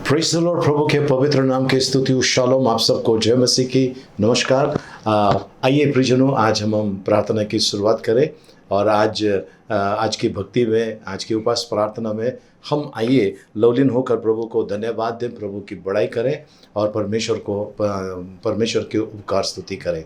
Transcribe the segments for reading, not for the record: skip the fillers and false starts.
Praise the Lord. प्रभु के पवित्र नाम की स्तुति शालोम। आप सबको जय मसीह की नमस्कार। आइए प्रियजनों, आज हम प्रार्थना की शुरुआत करें और आज की भक्ति में, आज की उपास प्रार्थना में हम आइए लवलीन होकर प्रभु को धन्यवाद दें, प्रभु की बड़ाई करें और परमेश्वर की उपकार स्तुति करें।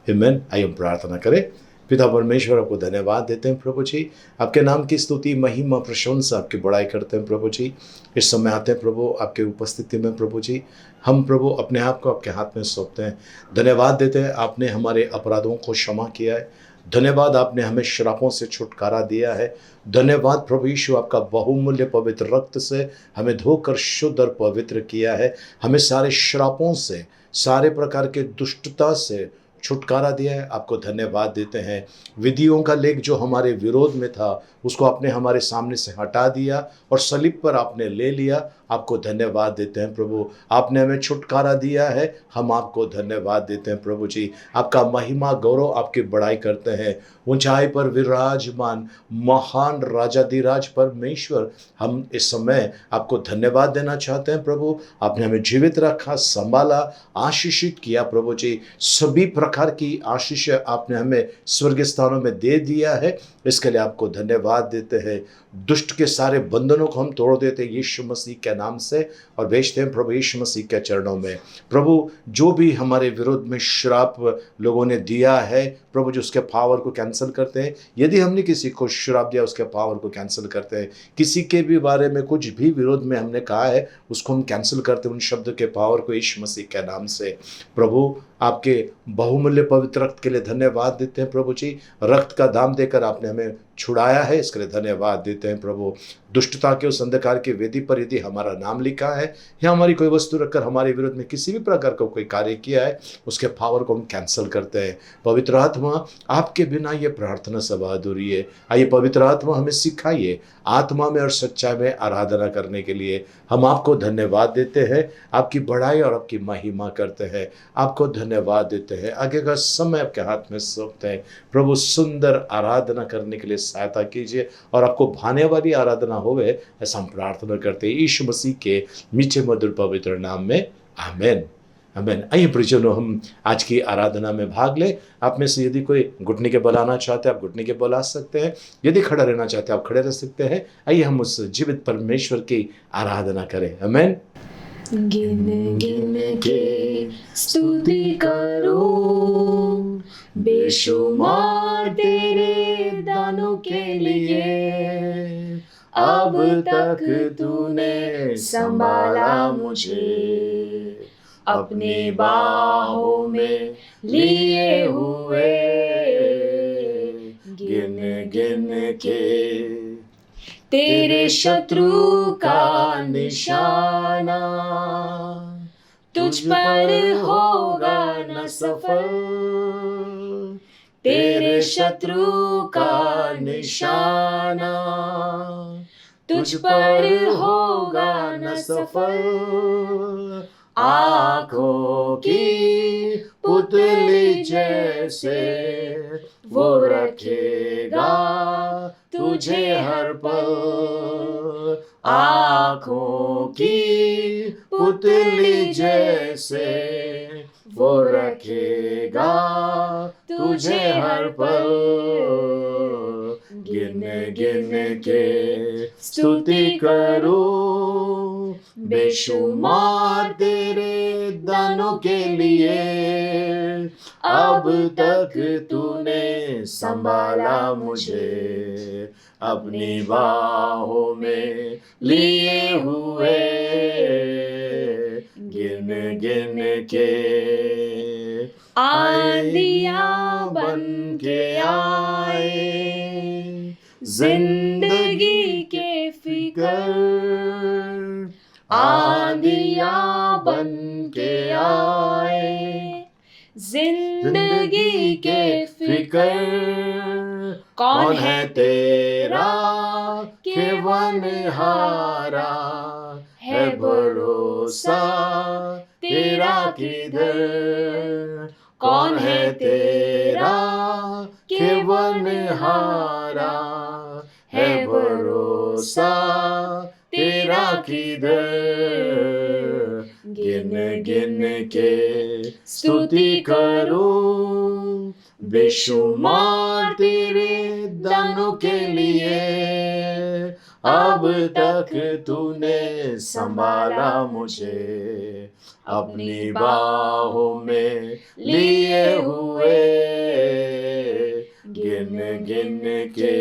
आमीन। आइए हम प्रार्थना करें। पिता परमेश्वर, आपको धन्यवाद देते हैं प्रभु जी, आपके नाम की स्तुति महिमा प्रशंसा आपकी बड़ाई करते हैं प्रभु जी। इस समय आते हैं प्रभु आपके उपस्थिति में प्रभु जी, हम प्रभु अपने आप को आपके हाथ में सौंपते हैं। धन्यवाद देते हैं, आपने हमारे अपराधों को क्षमा किया है। धन्यवाद, आपने हमें श्रापों से छुटकारा दिया है। धन्यवाद प्रभु यीशु, आपका बहुमूल्य पवित्र रक्त से हमें धोकर शुद्ध और पवित्र किया है। हमें सारे श्रापों से, सारे प्रकार के दुष्टता से छुटकारा दिया है। आपको धन्यवाद देते हैं। विधियों का लेख जो हमारे विरोध में था, उसको आपने हमारे सामने से हटा दिया और सलीब पर आपने ले लिया। आपको धन्यवाद देते हैं प्रभु, आपने हमें छुटकारा दिया है। हम आपको धन्यवाद देते हैं प्रभु जी। आपका महिमा गौरव, आपकी बड़ाई करते हैं। ऊंचाई पर विराजमान महान राजाधिराज परमेश्वर, हम इस समय आपको धन्यवाद देना चाहते हैं प्रभु। आपने हमें जीवित रखा, संभाला, आशीषित किया प्रभु जी। सभी प्रकार की आशीष आपने हमें स्वर्ग स्थानों में दे दिया है। इसके लिए आपको धन्यवाद देते हैं। दुष्ट के सारे बंधनों को हम तोड़ देते हैं यीशु मसीह के नाम से और भेजते हैं प्रभु यीशु मसीह के चरणों में। प्रभु, जो भी हमारे विरोध में श्राप लोगों ने दिया है प्रभु जी, उसके पावर को कैंसिल करते हैं। यदि हमने किसी को श्राप दिया, उसके पावर को कैंसिल करते हैं। किसी के भी बारे में कुछ भी विरोध में हमने कहा है, उसको हम कैंसिल करते हैं, उन शब्द के पावर को यीशु मसीह के नाम से। प्रभु, आपके बहुमूल्य पवित्र रक्त के लिए धन्यवाद देते हैं प्रभु जी। रक्त का दाम देकर आपने हमें छुड़ाया है, इसके लिए धन्यवाद देते हैं प्रभु। दुष्टता के उस अंधकार की वेदी पर यदि हमारा नाम लिखा है या हमारी कोई वस्तु रखकर हमारे विरोध में किसी भी प्रकार का कोई कार्य किया है, उसके पावर को हम कैंसिल करते हैं। पवित्र आत्मा, आपके बिना ये प्रार्थना सभा अधूरी है। आइए पवित्र आत्मा, हमें सिखाइए आत्मा में और सच्चाई में आराधना करने के लिए। हम आपको धन्यवाद देते हैं, आपकी बड़ाई और आपकी महिमा करते हैं। आपको धन्यवाद देते हैं। आगे का समय आपके हाथ में सौंपते हैं प्रभु। सुंदर आराधना करने के लिए सहायता कीजिए और आपको भाने वाली आराधना होवे, ऐसा हम प्रार्थना करते हैं यीशु मसीह के मीठे मधुर पवित्र नाम में। आमीन। आमीन। आइए प्रियजनों, हम आज की आराधना में भाग ले। आप में से यदि कोई घुटने के बल आना चाहते हैं, आप घुटने के बल आ सकते हैं। यदि खड़ा रहना चाहते हैं, आप खड़े रह सकते हैं। आइए हम उस जीवित परमेश्वर की आराधना करें। आमीन। गिन गिन के स्तुति करो, बेशुमार तेरे दानों के लिए। अब तक तूने संभाला मुझे, अपने बाहों में लिए हुए। गिन गिन के तेरे शत्रु का निशाना, तुझ पर होगा न सफल। तेरे शत्रु का निशाना, तुझ पर होगा न सफल। आँखों की पुतली जैसे वो रखेगा तुझे हर पल। आँखों की पुतली जैसे वो रखेगा तुझे हर पल। गिन गिन के स्तुति करो, बेशुमार तेरे दानों के लिए। अब तक तूने संभाला मुझे, अपनी बाहों में लिए हुए। गिन गिन के आंधियां बन के आए, जिंदगी के फिकर। आंधियां बन के आए, जिंदगी के फिकर। कौन है तेरा केवनहारा, है भरोसा तेरा किधर। कौन है तेरा केवनहारा, है भरोसा तेरा किधर, गिन गिन के स्तुति करूं, बेशुमार तेरे दानों के लिए। अब तक तूने संभाला मुझे, अपनी बाहों में लिए हुए, गिन गिन के।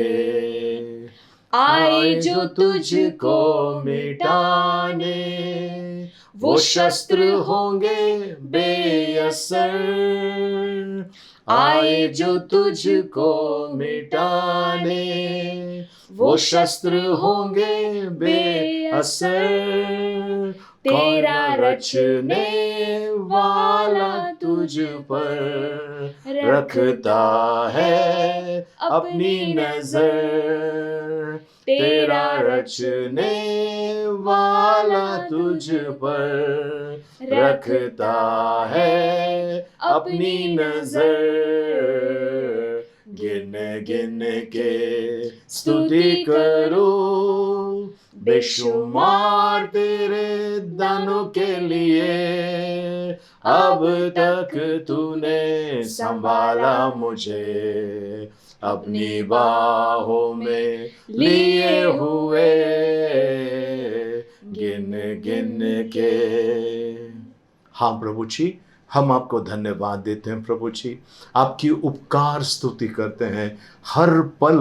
आए जो तुझको मिटाने, वो शस्त्र होंगे बेअसर। आए जो तुझको मिटाने, वो शस्त्र होंगे बेअसर। तेरा रचने वाला तुझ पर रखता है अपनी नजर। तेरा रचने वाला तुझ पर रखता है अपनी नजर। गिन गिन के स्तुति करूं, बेशुमार तेरे दानों के लिए। अब तक तूने संभाला मुझे, अपनी बाहों में लिए हुए, गिन गिन के। हाँ प्रभु जी, हम आपको धन्यवाद देते हैं प्रभु जी, आपकी उपकार स्तुति करते हैं। हर पल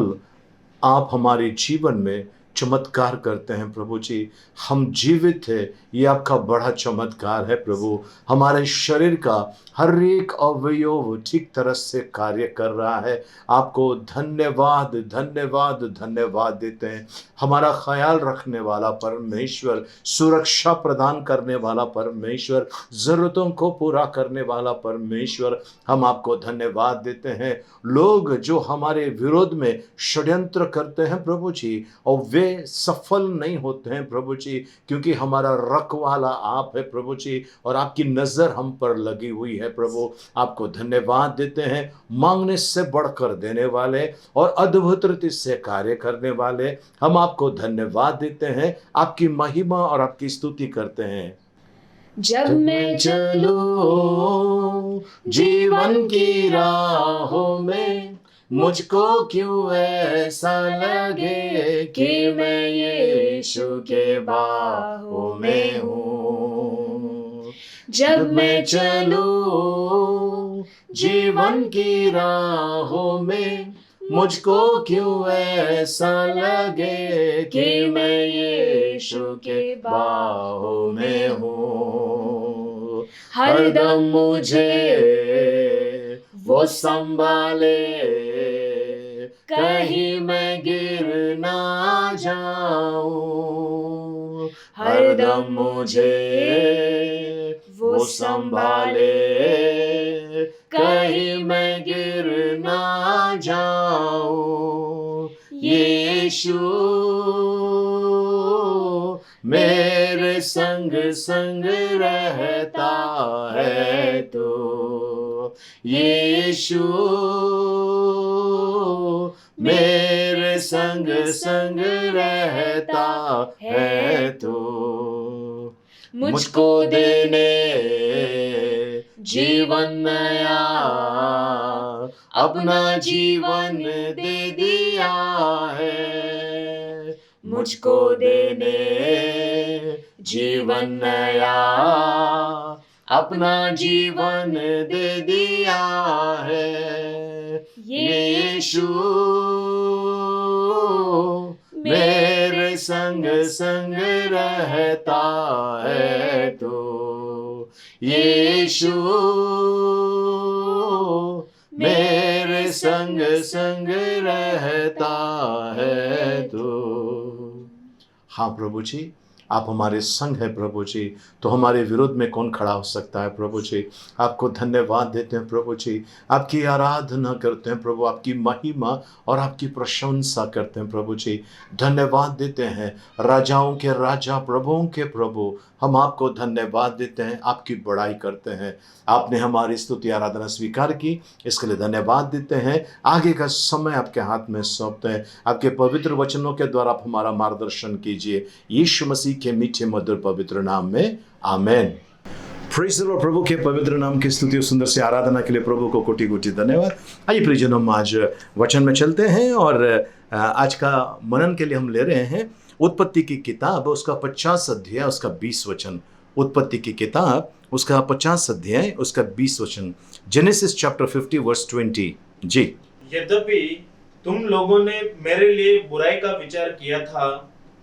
आप हमारे जीवन में चमत्कार करते हैं प्रभु जी। हम जीवित है, ये आपका बड़ा चमत्कार है प्रभु। हमारे शरीर का हर एक अवयव ठीक तरह से कार्य कर रहा है। आपको धन्यवाद धन्यवाद धन्यवाद देते हैं। हमारा ख्याल रखने वाला परमेश्वर, सुरक्षा प्रदान करने वाला परमेश्वर, ज़रूरतों को पूरा करने वाला परमेश्वर, हम आपको धन्यवाद देते हैं। लोग जो हमारे विरोध में षड्यंत्र करते हैं प्रभु जी, और वे सफल नहीं होते हैं प्रभु जी, क्योंकि हमारा रखवाला आप है प्रभु जी, और आपकी नज़र हम पर लगी हुई है प्रभु। आपको धन्यवाद देते हैं। मांगने से बढ़कर देने वाले और अद्भुत रीति से कार्य करने वाले, हम आपको धन्यवाद देते हैं। आपकी महिमा और आपकी स्तुति करते हैं। जब मैं चलूं जीवन की राहों में, मुझको क्यों ऐसा लगे कि मैं यीशु के बाहों में हूँ। जब मैं चलूं जीवन की राहों में, मुझको क्यों ऐसा लगे कि मैं यीशु के बाहों में हूँ। हरदम मुझे वो संभाले, कहीं मैं गिर ना जाऊं। हरदम मुझे वो संभाले, कहीं मैं गिर ना जाऊं। यीशु मेरे संग संग रहता है तो, यीशु मेरे संग संग रहता है तो। मुझको देने जीवन नया, अपना जीवन दे दिया है। मुझको देने जीवन नया, अपना जीवन दे दिया है। यीशु मेरे संग संग रहता है तो, यीशु मेरे संग संग रहता है तो। हाँ प्रभु जी, आप हमारे संग हैं प्रभु जी, तो हमारे विरोध में कौन खड़ा हो सकता है प्रभु जी। आपको धन्यवाद देते हैं प्रभु जी, आपकी आराधना करते हैं प्रभु, आपकी महिमा और आपकी प्रशंसा करते हैं प्रभु जी। धन्यवाद देते हैं, राजाओं के राजा प्रभुओं के प्रभु हम आपको धन्यवाद देते हैं, आपकी बड़ाई करते हैं। आपने हमारी स्तुति आराधना स्वीकार की, इसके लिए धन्यवाद देते हैं। आगे का समय आपके हाथ में सौंपते हैं। आपके पवित्र वचनों के द्वारा आप हमारा मार्गदर्शन कीजिए, यीशु मसीह के मीठे मधुर पवित्र नाम में, आमेन। Praise the Lord. प्रभु के पवित्र नाम की स्तुति और सुंदर सी आराधना के लिए प्रभु को कोटि कोटि धन्यवाद। आइए प्रियजनों, हम आज वचन में चलते हैं और आज का मनन के लिए हम ले रहे हैं उत्पत्ति की किताब, उसका 50 अध्याय, उसका 20 वचन। उत्पत्ति की किताब, उसका 50 अध्याय, उसका 20 वचन। Genesis chapter 50 verse 20। जी। यद्यपि तुम लोगों ने मेरे लिए बुराई का विचार किया था,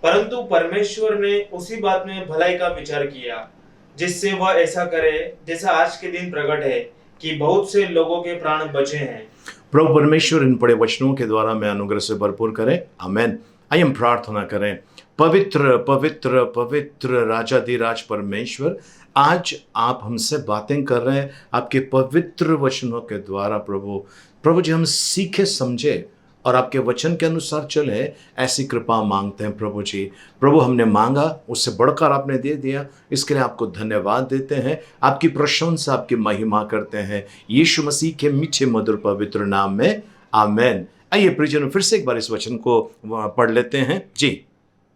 परंतु परमेश्वर ने उसी बात में भलाई का विचार किया, जिससे वह ऐसा करे जैसा आज के दिन प्रकट है कि बहुत से लोगों के प्राण बचे हैं। प्रभु परमेश्वर इन बड़े वचनों के द्वारा मैं अनुग्रह से भरपूर करें, आमेन। आइए हम प्रार्थना करें। पवित्र पवित्र पवित्र राजाधिराज परमेश्वर, आज आप हमसे बातें कर रहे हैं आपके पवित्र वचनों के द्वारा। प्रभु जी, हम सीखे समझे और आपके वचन के अनुसार चले, ऐसी कृपा मांगते हैं प्रभु जी। प्रभु, हमने मांगा, उससे बढ़कर आपने दे दिया, इसके लिए आपको धन्यवाद देते हैं। आपकी प्रशंसा, आपकी महिमा करते हैं, यीशु मसीह के मीठे मधुर पवित्र नाम में, आमेन। आइए प्रियजनों, फिर से एक बार इस वचन को पढ़ लेते हैं। जी।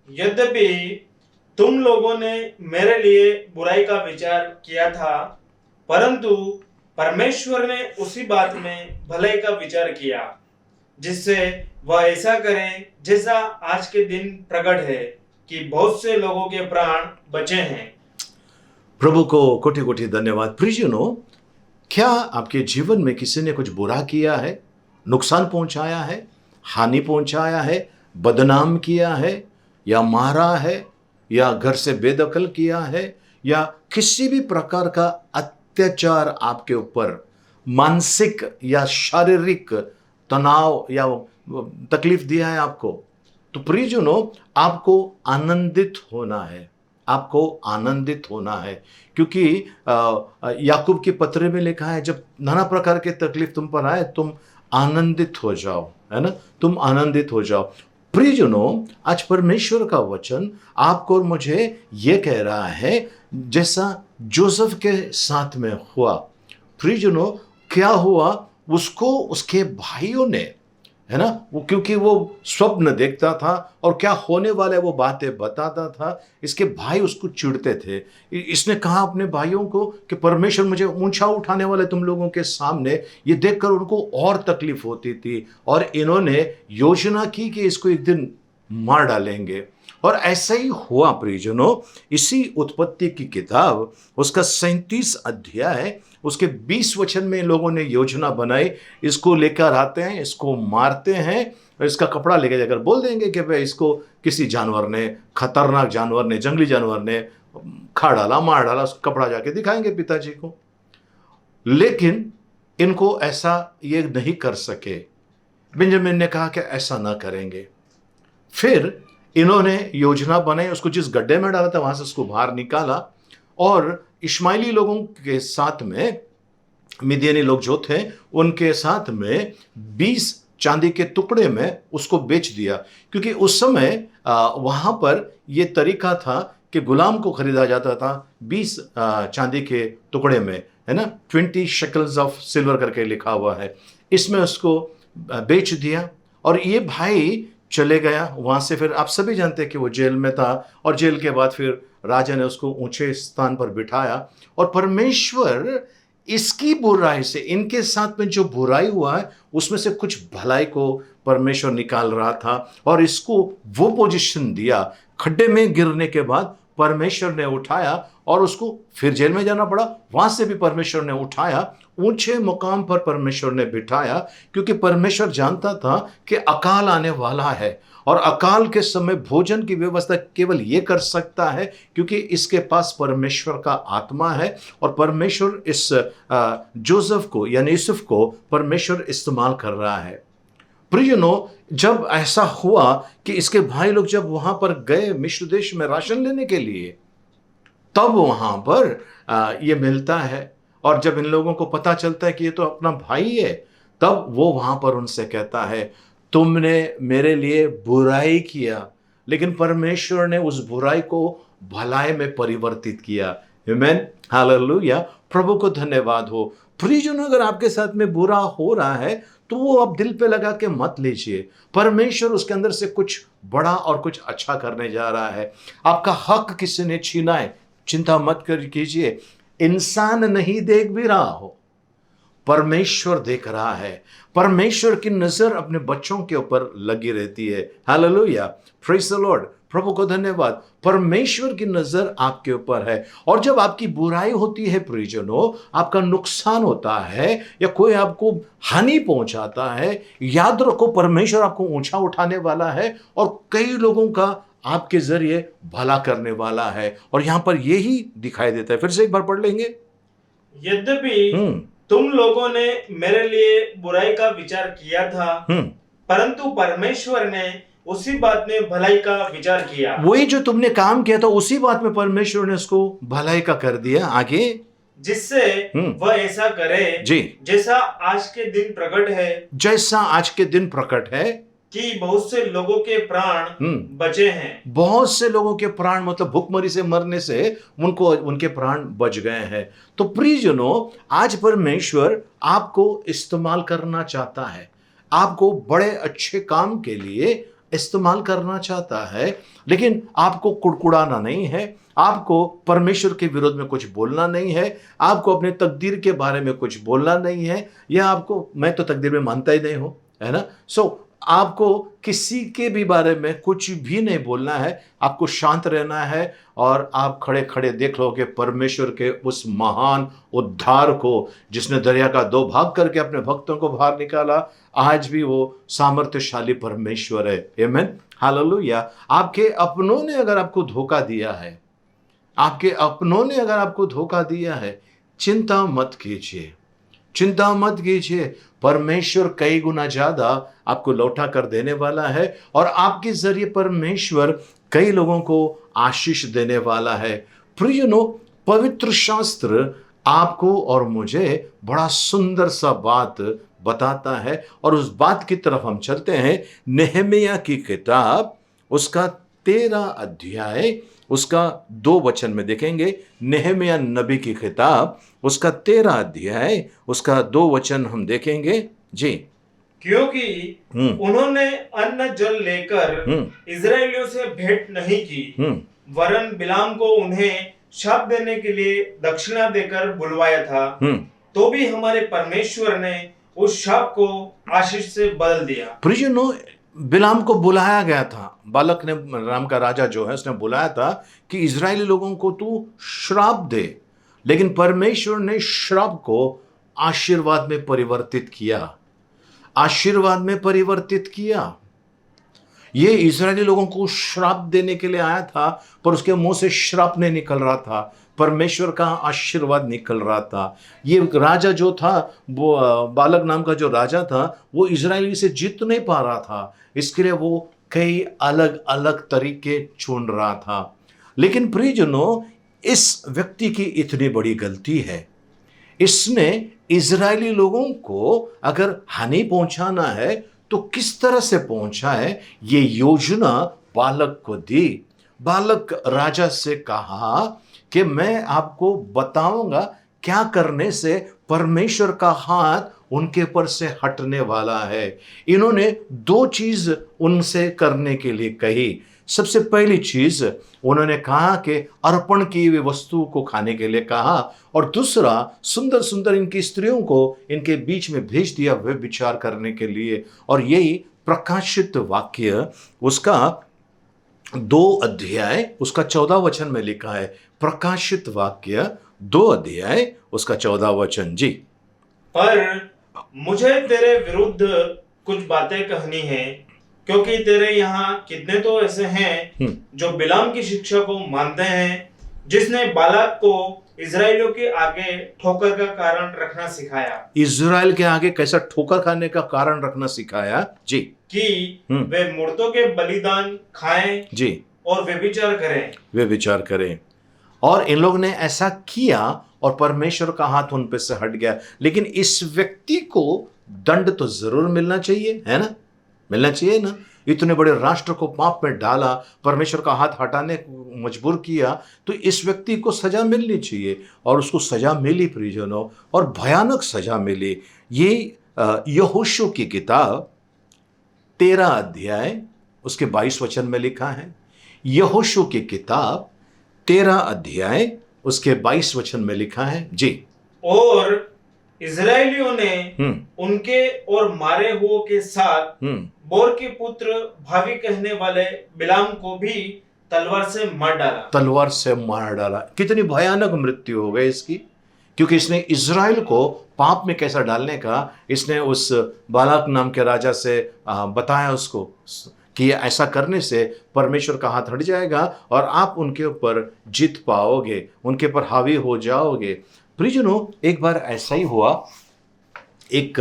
यद्यपि तुम लोगों ने मेरे लिए बुराई का विचार किया था, परंतु परमेश्वर ने उसी बात में भलाई का विचार किया, जिससे वह ऐसा करे जैसा आज के दिन प्रकट है कि बहुत से लोगों के प्राण बचे हैं। प्रभु को कोटि कोटि धन्यवाद। प्रियजनों, क्या आपके जीवन में किसी ने कुछ बुरा किया है, नुकसान पहुंचाया है, हानि पहुंचाया है, बदनाम किया है, या मारा है, या घर से बेदखल किया है, या किसी भी प्रकार का अत्याचार आपके ऊपर मानसिक या शारीरिक तनाव या तकलीफ दिया है आपको, तो प्रियजनों, आपको आनंदित होना है। आपको आनंदित होना है, क्योंकि याकूब के पत्र में लिखा है, जब नाना प्रकार के तकलीफ तुम पर आए, तुम आनंदित हो जाओ, है ना, तुम आनंदित हो जाओ। प्रियजनों, आज परमेश्वर का वचन आपको और मुझे ये कह रहा है, जैसा जोसेफ के साथ में हुआ। प्रियजनों, क्या हुआ, उसको उसके भाइयों ने, है ना, वो क्योंकि वो स्वप्न देखता था और क्या होने वाला है वो बातें बताता था, इसके भाई उसको चिढ़ते थे। इसने कहा अपने भाइयों को कि परमेश्वर मुझे ऊंचा उठाने वाले तुम लोगों के सामने, ये देखकर उनको और तकलीफ होती थी, और इन्होंने योजना की कि इसको एक दिन मार डालेंगे। और ऐसा ही हुआ प्रियजनों। इसी उत्पत्ति की किताब, उसका 37 अध्याय, उसके 20 वचन में लोगों ने योजना बनाई, इसको लेकर आते हैं, इसको मारते हैं, और इसका कपड़ा लेके जाकर बोल देंगे कि भाई इसको किसी जानवर ने, खतरनाक जानवर ने, जंगली जानवर ने खा डाला, मार डाला। उसका कपड़ा जाके दिखाएंगे पिताजी को। लेकिन इनको ऐसा ये नहीं कर सके। बेंजामिन ने कहा कि ऐसा ना करेंगे। फिर इन्होंने योजना बनाई, उसको जिस गड्ढे में डाला था वहां से उसको बाहर निकाला, और इश्माइली लोगों के साथ में, मिदियानी लोग जो थे उनके साथ में 20 चांदी के टुकड़े में उसको बेच दिया। क्योंकि उस समय वहां पर यह तरीका था कि गुलाम को खरीदा जाता था 20 चांदी के टुकड़े में, है ना, 20 शेकल्स ऑफ सिल्वर करके लिखा हुआ है। इसमें उसको बेच दिया, और ये भाई चले गया वहां से। फिर आप सभी जानते हैं कि वो जेल में था, और जेल के बाद फिर राजा ने उसको ऊंचे स्थान पर बिठाया। और परमेश्वर इसकी बुराई से, इनके साथ में जो बुराई हुआ है, उसमें से कुछ भलाई को परमेश्वर निकाल रहा था, और इसको वो पोजीशन दिया। खड्डे में गिरने के बाद परमेश्वर ने उठाया, और उसको फिर जेल में जाना पड़ा, वहां से भी परमेश्वर ने उठाया, ऊंचे मुकाम पर परमेश्वर ने बिठाया। क्योंकि परमेश्वर जानता था कि अकाल आने वाला है, और अकाल के समय भोजन की व्यवस्था केवल ये कर सकता है क्योंकि इसके पास परमेश्वर का आत्मा है। और परमेश्वर इस जोसेफ को, यानी यूसुफ को परमेश्वर इस्तेमाल कर रहा है। प्रियजनों, जब ऐसा हुआ कि इसके भाई लोग जब वहां पर गए मिस्र देश में राशन लेने के लिए, तब वहां पर ये मिलता है, और जब इन लोगों को पता चलता है कि ये तो अपना भाई है, तब वो वहां पर उनसे कहता है, तुमने मेरे लिए बुराई किया, लेकिन परमेश्वर ने उस बुराई को भलाई में परिवर्तित किया। आमीन, हालेलुया, प्रभु को धन्यवाद हो। प्रियजनों, अगर आपके साथ में बुरा हो रहा है तो वो आप दिल पे लगा के मत लीजिए। परमेश्वर उसके अंदर से कुछ बड़ा और कुछ अच्छा करने जा रहा है। आपका हक किसी ने छीना है, चिंता मत कर कीजिए। इंसान नहीं देख भी रहा हो, परमेश्वर देख रहा है। परमेश्वर की नजर अपने बच्चों के ऊपर लगी रहती है। हालेलुया, प्रेज द लॉर्ड, प्रभु को धन्यवाद। परमेश्वर की नजर आपके ऊपर है। और जब आपकी बुराई होती है प्रियजनों, आपका नुकसान होता है या कोई आपको हानि पहुंचाता है, याद रखो परमेश्वर आपको ऊंचा उठाने वाला है और कई लोगों का आपके जरिए भला करने वाला है। और यहां पर यही दिखाई देता है। फिर से एक बार पढ़ लेंगे। यद्यपि तुम लोगों ने मेरे लिए बुराई का विचार किया था, परंतु परमेश्वर ने उसी बात में भलाई का विचार किया। वही जो तुमने काम किया था उसी बात में परमेश्वर ने उसको भलाई का कर दिया। आगे, जिससे वह ऐसा करे जी, जैसा आज के दिन प्रकट है, जैसा आज के दिन प्रकट है कि बहुत से लोगों के प्राण बचे हैं। बहुत से लोगों के प्राण, मतलब भूखमरी से मरने से उनके प्राण बच गए हैं। तो प्रियजनों, आज परमेश्वर आपको इस्तेमाल करना चाहता है, आपको बड़े अच्छे काम के लिए इस्तेमाल करना चाहता है। लेकिन आपको कुड़कुड़ाना नहीं है, आपको परमेश्वर के विरोध में कुछ बोलना नहीं है, आपको अपने तकदीर के बारे में कुछ बोलना नहीं है, या आपको, मैं तो तकदीर में मानता ही नहीं हूं, है ना। सो आपको किसी के भी बारे में कुछ भी नहीं बोलना है, आपको शांत रहना है। और आप खड़े खड़े देख लो कि परमेश्वर के उस महान उद्धार को, जिसने दरिया का 2 भाग करके अपने भक्तों को बाहर निकाला, आज भी वो सामर्थ्यशाली परमेश्वर है। आमीन, हालेलुया। आपके अपनों ने अगर आपको धोखा दिया है, आपके अपनों ने अगर आपको धोखा दिया है, चिंता मत कीजिए, चिंता मत कीजिए। परमेश्वर कई गुना ज्यादा आपको लौटा कर देने वाला है और आपके जरिए परमेश्वर कई लोगों को आशीष देने वाला है। प्रियजनों, पवित्र शास्त्र आपको और मुझे बड़ा सुंदर सा बात बताता है और उस बात की तरफ हम चलते हैं। नेहमिया की किताब, उसका 13 अध्याय, उसका 2 वचन में देखेंगे। नेहमिया नबी की किताब, उसका 13 अध्याय, उसका 2 वचन हम देखेंगे जी। क्योंकि उन्होंने अन्न जल लेकर इजरायलियों से भेंट नहीं की, वरन बिलाम को उन्हें शाप देने के लिए दक्षिणा देकर बुलवाया था, तो भी हमारे परमेश्वर ने उस शाप को आशीष से बदल दिया। प्रियजनों, बिलाम को बुलाया गया था, बालक ने, राम का राजा जो है, उसने बुलाया था कि इजरायली लोगों को तू श्राप दे, लेकिन परमेश्वर ने श्राप को आशीर्वाद में परिवर्तित किया, आशीर्वाद में परिवर्तित किया। ये इजरायली लोगों को श्राप देने के लिए आया था, पर उसके मुंह से श्राप नहीं निकल रहा था, परमेश्वर का आशीर्वाद निकल रहा था। ये राजा जो था, वो बालक नाम का जो राजा था, वो इजरायली से जीत नहीं पा रहा था, इसके लिए वो कई अलग अलग तरीके चुन रहा था। लेकिन प्रियजनों, इस व्यक्ति की इतनी बड़ी गलती है, इसने इजरायली लोगों को अगर हानि पहुंचाना है तो किस तरह से पहुंचा है, ये योजना बालक को दी। बालक राजा से कहा कि मैं आपको बताऊंगा क्या करने से परमेश्वर का हाथ उनके ऊपर से हटने वाला है। इन्होंने 2 चीज उनसे करने के लिए कही। सबसे पहली चीज उन्होंने कहा कि अर्पण की हुई वस्तु को खाने के लिए कहा, और दूसरा, सुंदर सुंदर इनकी स्त्रियों को इनके बीच में भेज दिया वे विचार करने के लिए। और यही प्रकाशित वाक्य, उसका 2 अध्याय, उसका 14 वचन में लिखा है। प्रकाशित वाक्य 2 अध्याय, उसका 14 वचन जी। पर मुझे तेरे विरुद्ध कुछ बातें कहनी है, क्योंकि तेरे यहाँ कितने तो ऐसे हैं जो बिलाम की शिक्षा को मानते हैं, जिसने बालक को इजराइलियों के आगे ठोकर का कारण रखना सिखाया। इजराइल के आगे कैसा ठोकर खाने का कारण रखना सिखाया जी, कि वे मूर्तों के बलिदान खाएं जी, और व्यभिचार करें, वे विचार करें। और इन लोगों ने ऐसा किया और परमेश्वर का हाथ उन पे से हट गया। लेकिन इस व्यक्ति को दंड तो जरूर मिलना चाहिए, है ना, मिलना चाहिए ना। इतने बड़े राष्ट्र को पाप में डाला, परमेश्वर का हाथ हटाने को मजबूर किया, तो इस व्यक्ति को सजा मिलनी चाहिए। और उसको सजा मिली प्रियजनों, और भयानक सजा मिली। ये यहोशू की किताब 13 अध्याय उसके 22 वचन में लिखा है। यहोशू की किताब 13 अध्याय उसके 22 वचन में लिखा है जी। और इजरायलियों ने उनके और मारे हुओं के साथ बोर के पुत्र भावी कहने वाले बिलाम को भी तलवार से मार डाला। तलवार से मार डाला। कितनी भयानक मृत्यु हो गई इसकी, क्योंकि इसने इज़राइल को पाप में कैसा डालने का इसने उस बालाक नाम के राजा से बताया उसको कि ऐसा करने से परमेश्वर का हाथ हट जाएगा और आप उनके ऊपर जीत पाओगे, उनके ऊपर हावी हो जाओगे। प्रियजनों, एक बार ऐसा ही हुआ। एक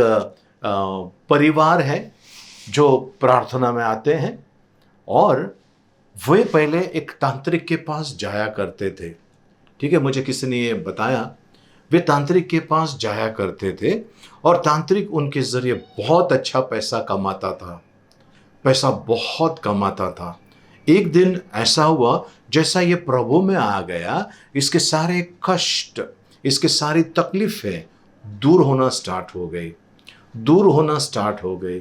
परिवार है जो प्रार्थना में आते हैं और वे पहले एक तांत्रिक के पास जाया करते थे। ठीक है, मुझे किसी ने ये बताया, वे तांत्रिक के पास जाया करते थे और तांत्रिक उनके ज़रिए बहुत अच्छा पैसा कमाता था, पैसा बहुत कमाता था। एक दिन ऐसा हुआ, जैसा ये प्रभु में आ गया, इसके सारे कष्ट, इसके सारी तकलीफें दूर होना स्टार्ट हो गई, दूर होना स्टार्ट हो गई।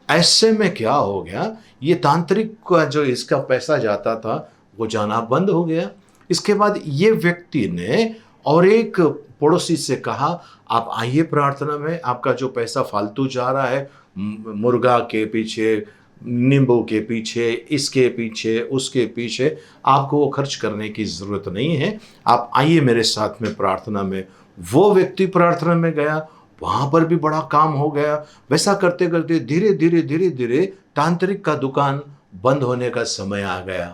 ऐसे में क्या हो गया, ये तांत्रिक का जो इसका पैसा जाता था वो जाना बंद हो गया। इसके बाद ये व्यक्ति ने और एक पड़ोसी से कहा, आप आइए प्रार्थना में, आपका जो पैसा फालतू जा रहा है मुर्गा के पीछे, नींबू के पीछे, इसके पीछे, उसके पीछे, आपको वो खर्च करने की ज़रूरत नहीं है, आप आइए मेरे साथ में प्रार्थना में। वो व्यक्ति प्रार्थना में गया, वहाँ पर भी बड़ा काम हो गया। वैसा करते करते धीरे धीरे धीरे धीरे तांत्रिक का दुकान बंद होने का समय आ गया।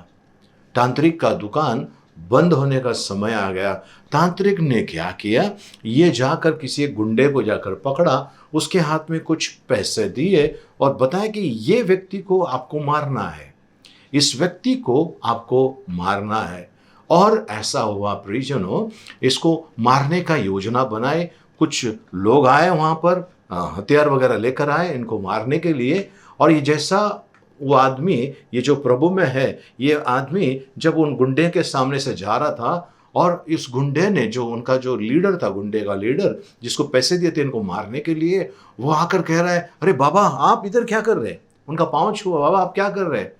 तांत्रिक का दुकान बंद होने का समय आ गया। तांत्रिक ने क्या किया, ये जाकर किसी गुंडे को जाकर पकड़ा, उसके हाथ में कुछ पैसे दिए और बताया कि ये व्यक्ति को आपको मारना है, इस व्यक्ति को आपको मारना है। और ऐसा हुआ प्रियजनों, इसको मारने का योजना बनाए। कुछ लोग आए वहाँ पर, हथियार वगैरह लेकर आए इनको मारने के लिए। और ये जैसा वो आदमी, ये जो प्रभु में है, ये आदमी जब उन गुंडे के सामने से जा रहा था और इस गुंडे ने, जो उनका जो लीडर था, गुंडे का लीडर जिसको पैसे दिए थे इनको मारने के लिए, वो आकर कह रहा है, अरे बाबा आप इधर क्या कर रहे हैं? उनका पाँव छुआ, बाबा आप क्या कर रहे हैं?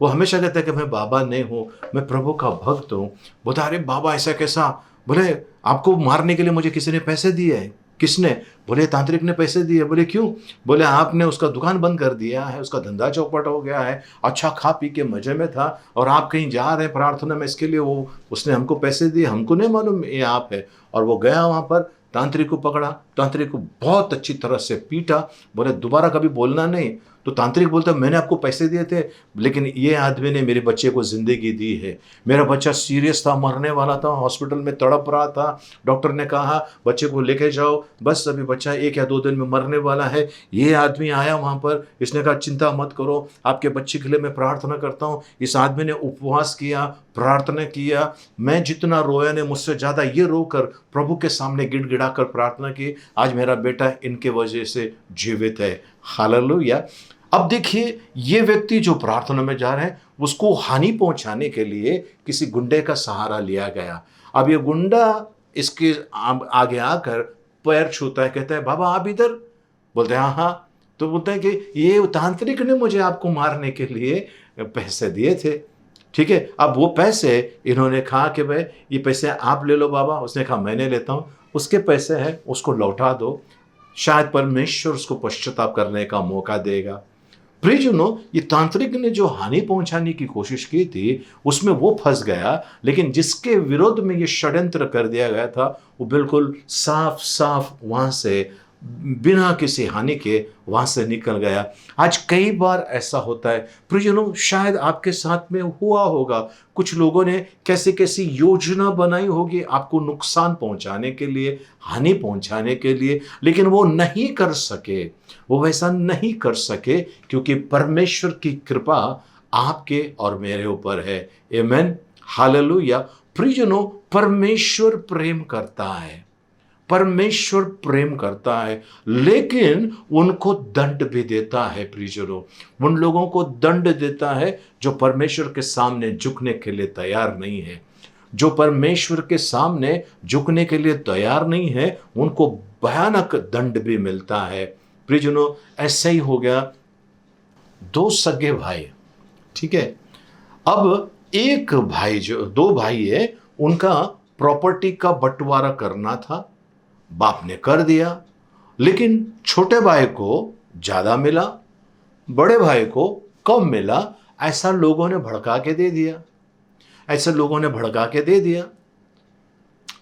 वो हमेशा कहता है कि मैं बाबा नहीं हूँ, मैं प्रभु का भक्त हूँ। बोलता अरे बाबा ऐसा कैसा? बोले आपको मारने के लिए मुझे किसी ने पैसे दिए हैं। किसने? बोले तांत्रिक ने पैसे दिए। बोले क्यों? बोले आपने उसका दुकान बंद कर दिया है, उसका धंधा चौपट हो गया है, अच्छा खा पी के मजे में था और आप कहीं जा रहे हैं प्रार्थना में, इसके लिए वो उसने हमको पैसे दिए, हमको नहीं मालूम ये आप है। और वो गया वहाँ पर, तांत्रिक को पकड़ा, तांत्रिक को बहुत अच्छी तरह से पीटा। बोले दोबारा कभी बोलना नहीं। तो तांत्रिक बोलता मैंने आपको पैसे दिए थे, लेकिन ये आदमी ने मेरे बच्चे को ज़िंदगी दी है। मेरा बच्चा सीरियस था, मरने वाला था, हॉस्पिटल में तड़प रहा था। डॉक्टर ने कहा बच्चे को लेके जाओ, बस अभी बच्चा 1 या 2 दिन में मरने वाला है। ये आदमी आया वहाँ पर, इसने कहा चिंता मत करो, आपके बच्चे के लिए मैं प्रार्थना करता हूँ। इस आदमी ने उपवास किया, प्रार्थना किया। मैं जितना रोया ने मुझसे ज़्यादा ये रोकर प्रभु के सामने गिड़गिड़ा कर प्रार्थना की। आज मेरा बेटा इनके वजह से जीवित है। हालेलुया। अब देखिए, ये व्यक्ति जो प्रार्थना में जा रहे हैं, उसको हानि पहुंचाने के लिए किसी गुंडे का सहारा लिया गया। अब ये गुंडा इसके आगे आकर पैर छूता है, कहता है बाबा आप इधर। बोलते हैं हाँ। तो बोलते हैं कि ये तांत्रिक ने मुझे आपको मारने के लिए पैसे दिए थे। ठीक है, अब वो पैसे इन्होंने कहा कि भाई ये पैसे आप ले लो बाबा। उसने कहा मैंने लेता हूँ, उसके पैसे हैं उसको लौटा दो, शायद परमेश्वर उसको पश्चाताप करने का मौका देगा। प्रियजनों, ये तांत्रिक ने जो हानि पहुंचाने की कोशिश की थी उसमें वो फंस गया, लेकिन जिसके विरोध में ये षड्यंत्र कर दिया गया था वो बिल्कुल साफ साफ वहाँ से बिना किसी हानि के वहाँ से निकल गया। आज कई बार ऐसा होता है प्रियजनों, शायद आपके साथ में हुआ होगा। कुछ लोगों ने कैसी कैसी योजना बनाई होगी आपको नुकसान पहुंचाने के लिए, हानि पहुंचाने के लिए, लेकिन वो नहीं कर सके, वो वैसा नहीं कर सके, क्योंकि परमेश्वर की कृपा आपके और मेरे ऊपर है। आमीन, हालेलुया। प्रियजनों, परमेश्वर प्रेम करता है, परमेश्वर प्रेम करता है, लेकिन उनको दंड भी देता है प्रियजनों। उन लोगों को दंड देता है जो परमेश्वर के सामने झुकने के लिए तैयार नहीं है। जो परमेश्वर के सामने झुकने के लिए तैयार नहीं है, उनको भयानक दंड भी मिलता है। प्रियजनों, ऐसा ही हो गया दो सगे भाई, ठीक है। अब एक भाई, जो दो भाई है, उनका प्रॉपर्टी का बंटवारा करना था, बाप ने कर दिया, लेकिन छोटे भाई को ज्यादा मिला, बड़े भाई को कम मिला। ऐसा लोगों ने भड़का के दे दिया, ऐसे लोगों ने भड़का के दे दिया।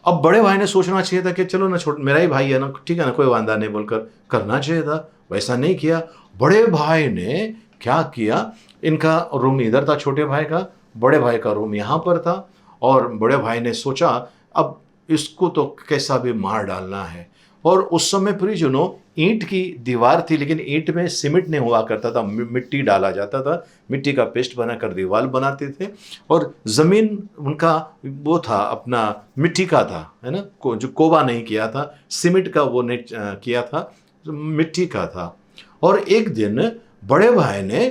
अब बड़े भाई ने सोचना चाहिए था कि चलो ना, छोटा मेरा ही भाई है ना, ठीक है ना, कोई वांदा नहीं बोलकर करना चाहिए था। वैसा नहीं किया। बड़े भाई ने क्या किया, इनका रूम इधर था छोटे भाई का, बड़े भाई का रूम यहाँ पर था, और बड़े भाई ने सोचा अब इसको तो कैसा भी मार डालना है। और उस समय प्रियजनों ईंट की दीवार थी, लेकिन ईंट में सीमेंट नहीं हुआ करता था, मिट्टी डाला जाता था, मिट्टी का पेस्ट बनाकर दीवार बनाते थे। और ज़मीन उनका वो था, अपना मिट्टी का था, है ना, जो कोबा नहीं किया था, सीमेंट का वो नहीं किया था, मिट्टी का था। और एक दिन बड़े भाई ने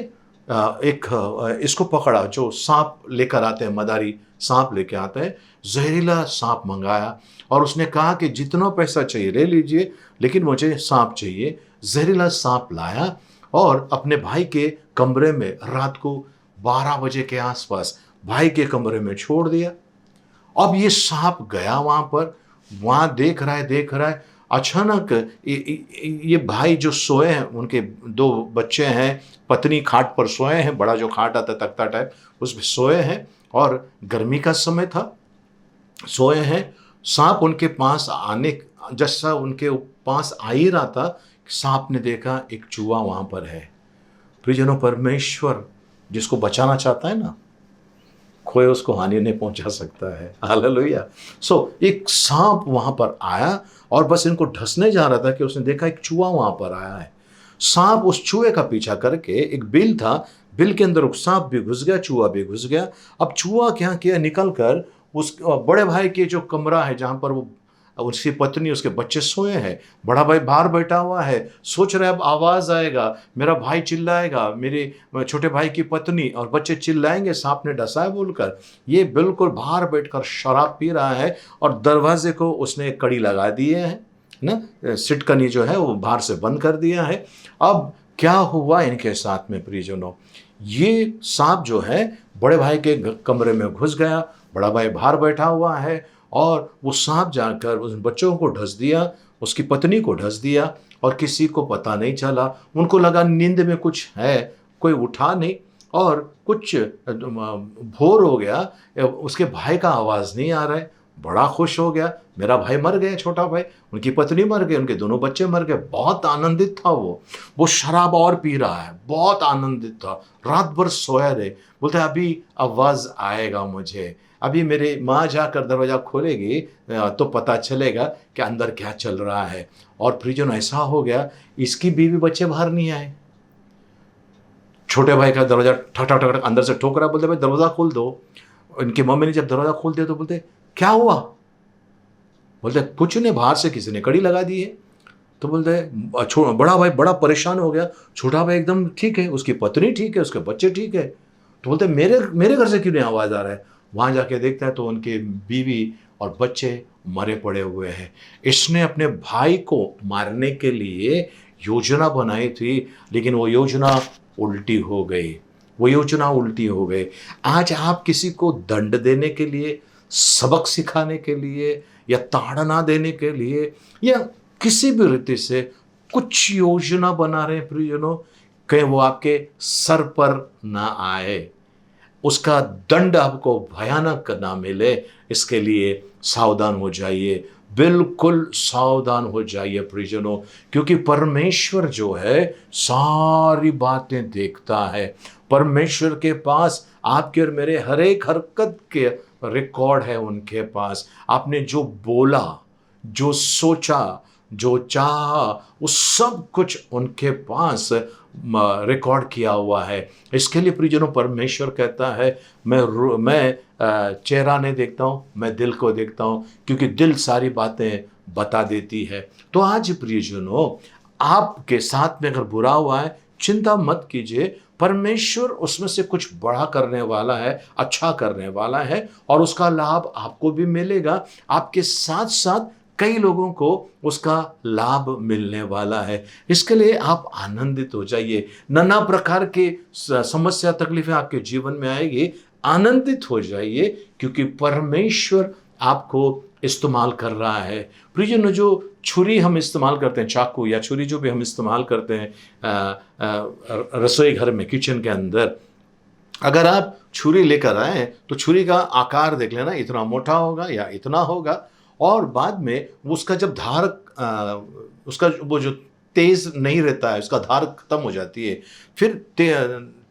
इसको पकड़ा, जो सांप लेकर आते हैं, मदारी सांप लेके आते हैं, जहरीला सांप मंगाया, और उसने कहा कि जितना पैसा चाहिए ले लीजिए, लेकिन मुझे सांप चाहिए। जहरीला सांप लाया और अपने भाई के कमरे में रात को 12 बजे के आसपास भाई के कमरे में छोड़ दिया। अब ये सांप गया वहां पर, वहां देख रहा है, अचानक ये भाई जो सोए हैं, उनके दो बच्चे हैं, पत्नी खाट पर सोए हैं, बड़ा जो खाट आता तख्ता टाइप, उसमें सोए हैं, और गर्मी का समय था, सोए हैं। सांप उनके पास आने, जैसा उनके पास आ ही रहा था, सांप ने देखा एक चूहा वहां पर है। प्रियजनों, परमेश्वर जिसको बचाना चाहता है ना, कोई उसको हानि नहीं पहुंचा सकता है। हालेलुया। एक सांप वहां पर आया और बस इनको ढसने जा रहा था कि उसने देखा एक चूहा वहां पर आया है। सांप उस चूहे का पीछा करके, एक बिल था, बिल के अंदर सांप भी घुस गया, चूहा भी घुस गया। अब चूहा क्या किया, निकल कर उस बड़े भाई के जो कमरा है, जहां पर वो उसकी पत्नी उसके बच्चे सोए हैं, बड़ा भाई बाहर बैठा हुआ है, सोच रहा है अब आवाज आएगा, मेरा भाई चिल्लाएगा, मेरे छोटे भाई की पत्नी और बच्चे चिल्लाएंगे, सांप ने डसा है बोलकर। ये बिल्कुल बाहर बैठकर शराब पी रहा है, और दरवाजे को उसने कड़ी लगा दिए है ना, सिटकनी जो है वो बाहर से बंद कर दिया है। अब क्या हुआ इनके साथ में प्रियजनों, ये सांप जो है बड़े भाई के कमरे में घुस गया, बड़ा भाई बाहर बैठा हुआ है, और वो सांप जाकर उस बच्चों को ढस दिया, उसकी पत्नी को ढस दिया, और किसी को पता नहीं चला। उनको लगा नींद में कुछ है, कोई उठा नहीं, और कुछ भोर हो गया, उसके भाई का आवाज़ नहीं आ रहा है। बड़ा खुश हो गया, मेरा भाई मर गया, छोटा भाई, उनकी पत्नी मर गई, उनके दोनों बच्चे मर गए। बहुत आनंदित था वो शराब और पी रहा है, बहुत आनंदित था, रात भर सोया रहे। बोलते अभी आवाज़ आएगा मुझे, अभी मेरी माँ जाकर दरवाज़ा खोलेगी तो पता चलेगा कि अंदर क्या चल रहा है। और प्रियजन ऐसा हो गया, इसकी बीवी बच्चे बाहर नहीं आए। छोटे भाई का दरवाज़ा ठक ठक ठक अंदर से ठोक रहा, बोलते भाई दरवाज़ा खोल दो। इनकी मम्मी ने जब दरवाज़ा खोल दिया तो बोलते क्या हुआ, बोलते कुछ नहीं, बाहर से किसी ने कड़ी लगा दी है। तो बोलते बड़ा भाई बड़ा परेशान हो गया, छोटा भाई एकदम ठीक है, उसकी पत्नी ठीक है, उसके बच्चे ठीक है। तो बोलते मेरे घर से क्यों नहीं आवाज़ आ रहा है। वहाँ जाके देखता है तो उनके बीवी और बच्चे मरे पड़े हुए हैं। इसने अपने भाई को मारने के लिए योजना बनाई थी, लेकिन वो योजना उल्टी हो गई। आज आप किसी को दंड देने के लिए, सबक सिखाने के लिए, या ताड़ना देने के लिए, या किसी भी रीति से कुछ योजना बना रहे हैं प्रियजनों, कहीं वो आपके सर पर ना आए, उसका दंड आपको भयानक ना मिले, इसके लिए सावधान हो जाइए, बिल्कुल सावधान हो जाइए प्रियजनों, क्योंकि परमेश्वर जो है सारी बातें देखता है। परमेश्वर के पास आपके और मेरे हर एक हरकत के रिकॉर्ड है उनके पास। आपने जो बोला, जो सोचा, जो चाहा, वो सब कुछ उनके पास रिकॉर्ड किया हुआ है। इसके लिए प्रियजनों परमेश्वर कहता है मैं चेहरा नहीं देखता हूँ, मैं दिल को देखता हूँ, क्योंकि दिल सारी बातें बता देती है। तो आज प्रियजनों, आपके साथ में अगर बुरा हुआ है, चिंता मत कीजिए, परमेश्वर उसमें से कुछ बड़ा करने वाला है, अच्छा करने वाला है, और उसका लाभ आपको भी मिलेगा, आपके साथ साथ कई लोगों को उसका लाभ मिलने वाला है। इसके लिए आप आनंदित हो जाइए। नाना प्रकार के समस्या तकलीफें आपके जीवन में आएगी, आनंदित हो जाइए, क्योंकि परमेश्वर आपको इस्तेमाल कर रहा है। प्रियजनों, जो छुरी हम इस्तेमाल करते हैं, चाकू या छुरी जो भी हम इस्तेमाल करते हैं रसोई घर में, किचन के अंदर, अगर आप छुरी लेकर आए तो छुरी का आकार देख लेना, इतना मोटा होगा या इतना होगा, और बाद में उसका जब धार उसका वो जो तेज नहीं रहता है, उसका धार खत्म हो जाती है। फिर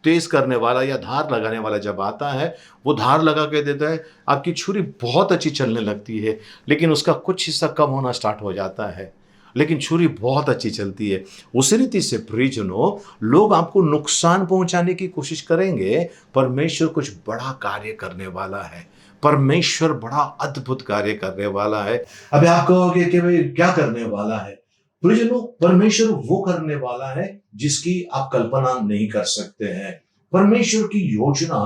तेज करने वाला या धार लगाने वाला जब आता है, वो धार लगा के देता है, आपकी छुरी बहुत अच्छी चलने लगती है, लेकिन उसका कुछ हिस्सा कम होना स्टार्ट हो जाता है, लेकिन छुरी बहुत अच्छी चलती है। उसी रीति से प्रियजनों, लोग आपको नुकसान पहुंचाने की कोशिश करेंगे, परमेश्वर कुछ बड़ा कार्य करने वाला है, परमेश्वर बड़ा अद्भुत कार्य करने वाला है। अभी आप कहोगे कि भाई क्या करने वाला है? प्रियजनों, परमेश्वर वो करने वाला है जिसकी आप कल्पना नहीं कर सकते हैं। परमेश्वर की योजना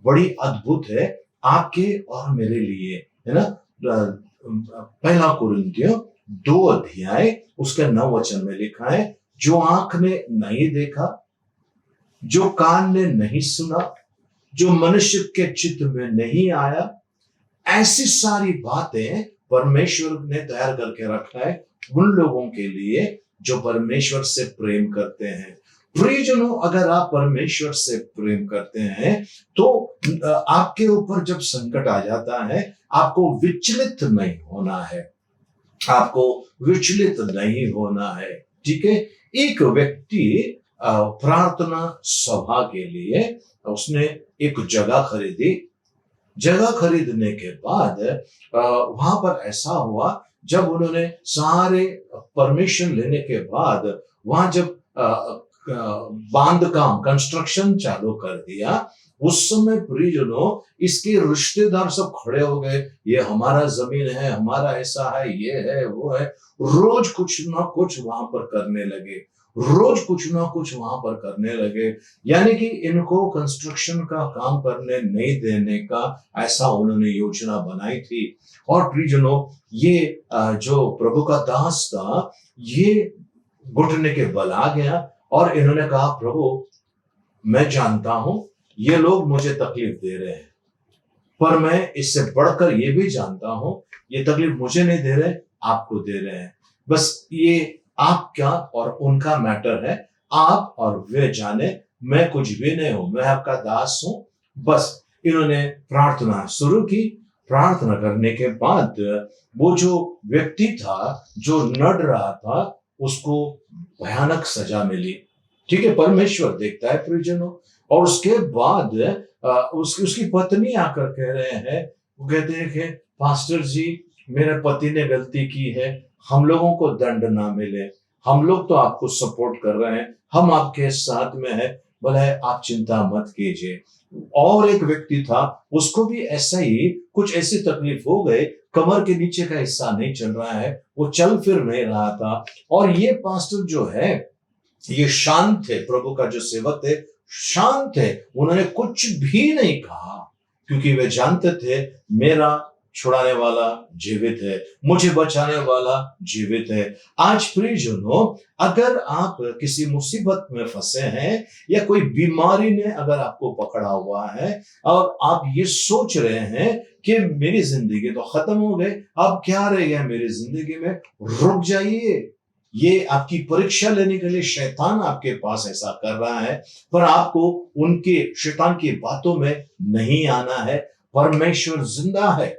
बड़ी अद्भुत है आपके और मेरे लिए, है ना। पहला कुरिन्थियों 2 अध्याय उसके 9 वचन में लिखा है, जो आंख ने नहीं देखा, जो कान ने नहीं सुना, जो मनुष्य के चित्त में नहीं आया, ऐसी सारी बातें परमेश्वर ने तैयार करके रखा है उन लोगों के लिए जो परमेश्वर से प्रेम करते हैं। प्रियजनों, अगर आप परमेश्वर से प्रेम करते हैं तो आपके ऊपर जब संकट आ जाता है, आपको विचलित नहीं होना है, आपको विचलित नहीं होना है। ठीक है। एक व्यक्ति प्रार्थना सभा के लिए उसने एक जगह खरीदी। जगह खरीदने के बाद वहां पर ऐसा हुआ, जब उन्होंने सारे परमिशन लेने के बाद वहां जब बांध काम कंस्ट्रक्शन चालू कर दिया, उस समय प्रियजनों इसके रिश्तेदार सब खड़े हो गए, ये हमारा जमीन है, हमारा ऐसा है, ये है, वो है। रोज कुछ ना कुछ वहां पर करने लगे, रोज कुछ ना कुछ वहां पर करने लगे, यानी कि इनको कंस्ट्रक्शन का काम करने नहीं देने का ऐसा उन्होंने योजना बनाई थी। और प्रियजनों, ये जो प्रभु का दास था, ये घुटने के बल आ गया और इन्होंने कहा, प्रभु मैं जानता हूं ये लोग मुझे तकलीफ दे रहे हैं, पर मैं इससे बढ़कर ये भी जानता हूं ये तकलीफ मुझे नहीं दे रहे, आपको दे रहे हैं। बस ये आपका और उनका मैटर है, आप और वे जाने, मैं कुछ भी नहीं हूं, मैं आपका दास हूं। बस इन्होंने प्रार्थना शुरू की। प्रार्थना करने के बाद वो जो व्यक्ति था जो लड़ रहा था, उसको भयानक सजा मिली। ठीक है, परमेश्वर देखता है प्रियजनों। और उसके बाद उसकी पत्नी आकर कह रहे हैं, वो कहते हैं कि पास्टर जी, मेरे पति ने गलती की है, हम लोगों को दंड ना मिले, हम लोग तो आपको सपोर्ट कर रहे हैं, हम आपके साथ में है, बोले आप चिंता मत कीजिए। और एक व्यक्ति था, उसको भी ऐसा ही कुछ ऐसी तकलीफ हो गई, कमर के नीचे का हिस्सा नहीं चल रहा है, वो चल फिर नहीं रहा था। और ये पास्टर जो है, ये शांत थे, प्रभु का जो सेवक थे शांत थे, उन्होंने कुछ भी नहीं कहा, क्योंकि वे जानते थे मेरा छुड़ाने वाला जीवित है, मुझे बचाने वाला जीवित है। आज प्रियजनों, अगर आप किसी मुसीबत में फंसे हैं या कोई बीमारी ने अगर आपको पकड़ा हुआ है और आप ये सोच रहे हैं कि मेरी जिंदगी तो खत्म हो गई, अब क्या रह गया मेरी जिंदगी में, रुक जाइए। ये आपकी परीक्षा लेने के लिए शैतान आपके पास ऐसा कर रहा है, पर आपको उनके शैतान की बातों में नहीं आना है। परमेश्वर जिंदा है।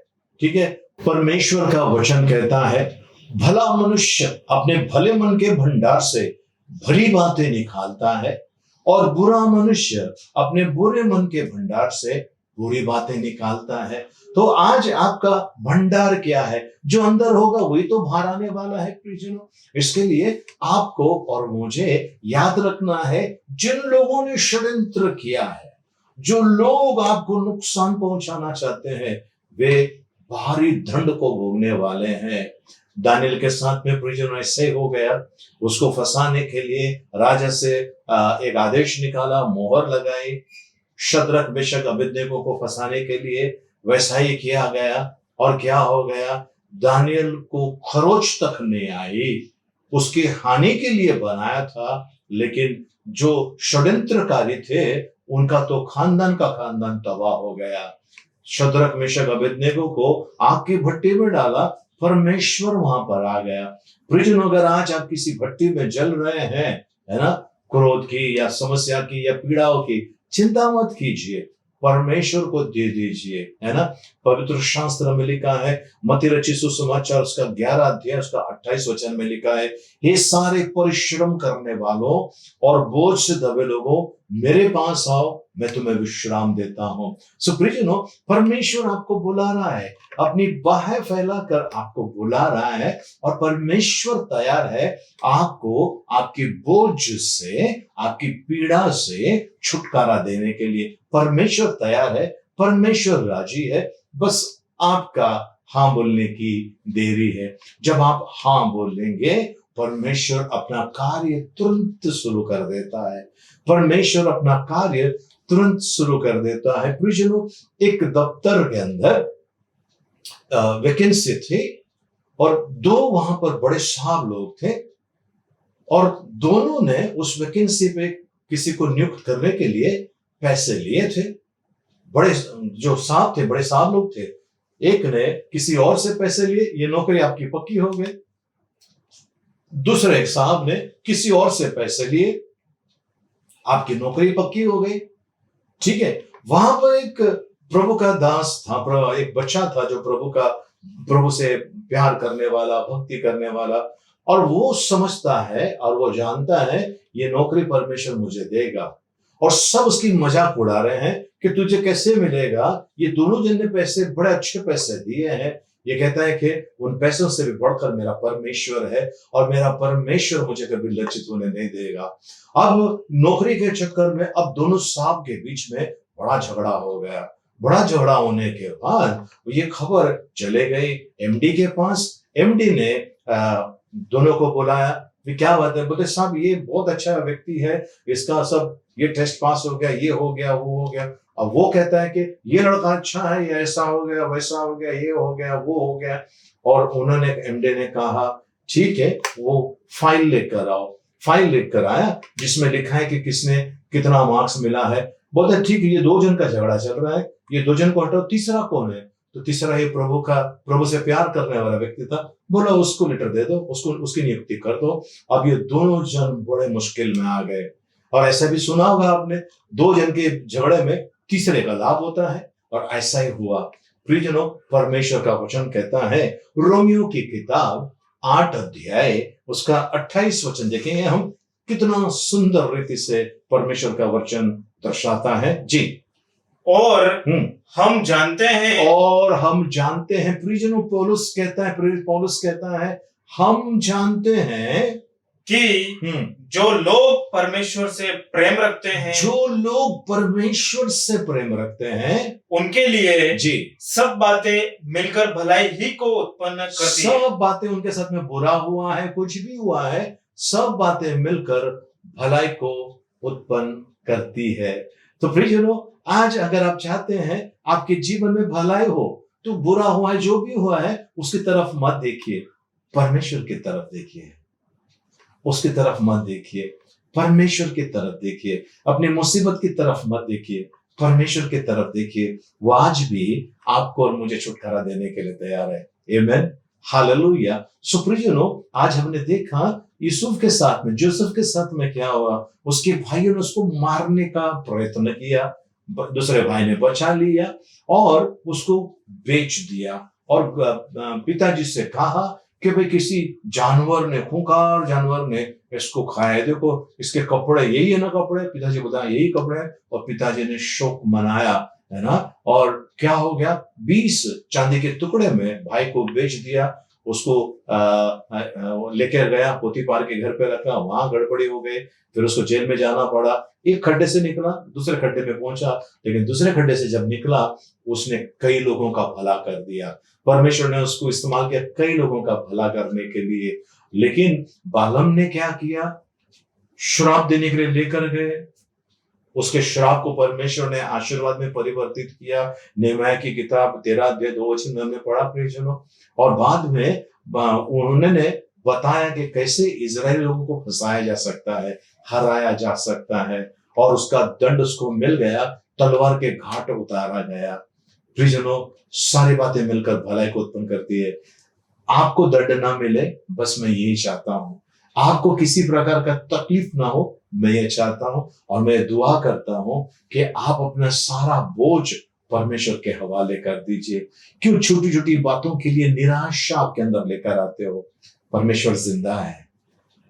ठीक है, परमेश्वर का वचन कहता है, भला मनुष्य अपने भले मन के भंडार से भली बातें निकालता है और बुरा मनुष्य अपने बुरे मन के भंडार से बुरी बातें निकालता है। तो आज आपका भंडार क्या है, जो अंदर होगा वही तो बाहर आने वाला है प्रियजनों। इसके लिए आपको और मुझे याद रखना है, जिन लोगों ने षड्यंत्र किया है, जो लोग आपको नुकसान पहुंचाना चाहते हैं, वे भारी दंड को भोगने वाले हैं। दानियल के साथ में प्रिजन ऐसे हो गया। उसको फंसाने के लिए राजा से एक आदेश निकाला, मोहर लगाई। शद्रक मेशक अबेदनेगो को फंसाने के लिए वैसा ही किया गया। और क्या हो गया, दानियल को खरोच तक नहीं आई। उसकी हानि के लिए बनाया था, लेकिन जो षड्यंत्रकारी थे उनका तो खानदान का खानदान तबाह हो गया। शद्रक मेशक अबेदनेगो को आग की भट्टी में डाला, परमेश्वर वहां पर आ गया। प्रिजन, अगर आज आप किसी भट्टी में जल रहे हैं, है ना, क्रोध की या समस्या की या पीड़ाओं की, चिंता मत कीजिए, परमेश्वर को दे दीजिए, है ना। पवित्र शास्त्र में लिखा है, मत्ती रचित सुसमाचार उसका 11 अध्याय उसका 28 वचन में लिखा है, हे सारे परिश्रम करने वालों और बोझ से दबे लोगों, मेरे पास आओ, मैं तुम्हें विश्राम देता हूं। सो प्रियजनों, परमेश्वर आपको बुला रहा है, अपनी बाहें फैलाकर आपको बुला रहा है, और परमेश्वर तैयार है आपको आपकी बोझ से, आपकी पीड़ा से छुटकारा देने के लिए। परमेश्वर तैयार है, परमेश्वर राजी है, बस आपका हाँ बोलने की देरी है। जब आप हाँ बोलेंगे, परमेश्वर अपना कार्य तुरंत शुरू कर देता है। परमेश्वर अपना कार्य तुरंत शुरू कर देता है। प्रियजनों, एक दफ्तर के अंदर वैकेंसी थी और 2 वहां पर बड़े साहब लोग थे, और दोनों ने उस वैकेंसी पे किसी को नियुक्त करने के लिए पैसे लिए थे। बड़े जो साहब थे, बड़े साहब लोग थे। एक ने किसी और से पैसे लिए, ये नौकरी आपकी पक्की हो गई। दूसरे एक साहब ने किसी और से पैसे लिए, आपकी नौकरी पक्की हो गई। ठीक है, वहां पर एक प्रभु का दास था, एक बच्चा था जो प्रभु से प्यार करने वाला, भक्ति करने वाला, और वो समझता है और वो जानता है ये नौकरी परमेश्वर मुझे देगा, और सब उसकी मजाक उड़ा रहे हैं कि तुझे कैसे मिलेगा, ये दोनों जन ने पैसे, बड़े अच्छे पैसे दिए हैं। ये कहता है कि उन पैसों से भी बढ़कर मेरा परमेश्वर है, और मेरा परमेश्वर मुझे कभी लज्जित होने नहीं देगा। अब नौकरी के चक्कर में अब दोनों साहब के बीच में बड़ा झगड़ा हो गया। बड़ा झगड़ा होने के बाद ये खबर चले गई एमडी के पास। एमडी ने दोनों को बुलाया, क्या बात है? बोले साहब ये बहुत अच्छा व्यक्ति है, इसका सब ये टेस्ट पास हो गया, ये हो गया, वो हो गया। अब वो कहता है कि ये लड़का अच्छा है, ये ऐसा हो गया, वैसा हो गया, ये हो गया, वो हो गया। और उन्होंने, एमडी ने कहा ठीक है, वो फाइल लेकर आओ। फाइल लेकर आया जिसमें लिखा है कि किसने कितना मार्क्स मिला है। बोलते ठीक है, ये 2 जन का झगड़ा चल रहा है, ये 2 जन को हटाओ, तीसरा कौन है? तो तीसरा ये प्रभु से प्यार करने वाला व्यक्ति था। बोला उसको लेटर दे दो, उसको उसकी नियुक्ति कर दो। अब ये दोनों जन बड़े मुश्किल में आ गए। और ऐसा भी सुना होगा आपने, 2 जन के झगड़े में तीसरे का लाभ होता है, और ऐसा ही हुआ। प्रियजनों, परमेश्वर का वचन कहता है, रोमियो की किताब 8 अध्याय उसका 28 वचन देखेंगे हम, कितना सुंदर रीति से परमेश्वर का वचन दर्शाता है जी। और हम जानते हैं, प्रियजनों, पौलुस कहता है हम जानते हैं कि जो लोग परमेश्वर से प्रेम रखते हैं, उनके लिए जी सब बातें मिलकर भलाई ही को उत्पन्न करती हैं। सब बातें, उनके साथ में बुरा हुआ है, कुछ भी हुआ है, सब बातें मिलकर भलाई को उत्पन्न करती है। तो प्रियजनों, आज अगर आप चाहते हैं आपके जीवन में भलाई हो, तो बुरा हुआ है, जो भी हुआ है, उसकी तरफ मत देखिए, परमेश्वर की तरफ देखिए। उसकी तरफ मत देखिए, परमेश्वर की तरफ देखिए। अपनी मुसीबत की तरफ मत देखिए, परमेश्वर की तरफ देखिए। वो आज भी आपको और मुझे छुटकारा देने के लिए तैयार है। आमेन, हालेलुया। सो प्रियजनों, आज हमने देखा यूसुफ के साथ में, जोसेफ के साथ में क्या हुआ। उसके भाइयों ने उसको मारने का प्रयत्न किया, दूसरे भाई ने बचा लिया और उसको बेच दिया। और पिताजी से कहा कि भाई किसी जानवर ने, खूंखार जानवर ने इसको खाया, देखो इसके कपड़े यही है ना कपड़े। पिताजी बताया यही कपड़े हैं, और पिताजी ने शोक मनाया, है ना। और क्या हो गया, 20 चांदी के टुकड़े में भाई को बेच दिया। उसको लेकर गया, पोतीफार के घर पे रखा, वहां गड़बड़ी हो गई, फिर उसको जेल में जाना पड़ा। एक खड्डे से निकला, दूसरे खड्डे में पहुंचा, लेकिन दूसरे खड्डे से जब निकला उसने कई लोगों का भला कर दिया। परमेश्वर ने उसको इस्तेमाल किया कई लोगों का भला करने के लिए। लेकिन बालाम ने क्या किया? श्राप देने के लिए लेकर गए, उसके श्राप को परमेश्वर ने आशीर्वाद में परिवर्तित किया। नेहमिया की किताब 13 अध्याय 2 वचन में हमने पढ़ा प्रियजनों। और बाद में उन्होंने बताया कि कैसे इजरायली लोगों को फंसाया जा सकता है, हराया जा सकता है, और उसका दंड उसको मिल गया, तलवार के घाट उतारा गया। प्रियजनों, सारी बातें मिलकर भलाई को उत्पन्न करती है। आपको दंड ना मिले, बस मैं यही चाहता हूं। आपको किसी प्रकार का तकलीफ ना हो, मैं ये चाहता हूं, और मैं दुआ करता हूं कि आप अपना सारा बोझ परमेश्वर के हवाले कर दीजिए। क्यों छोटी छोटी बातों के लिए निराशा आपके अंदर लेकर आते हो? परमेश्वर जिंदा है,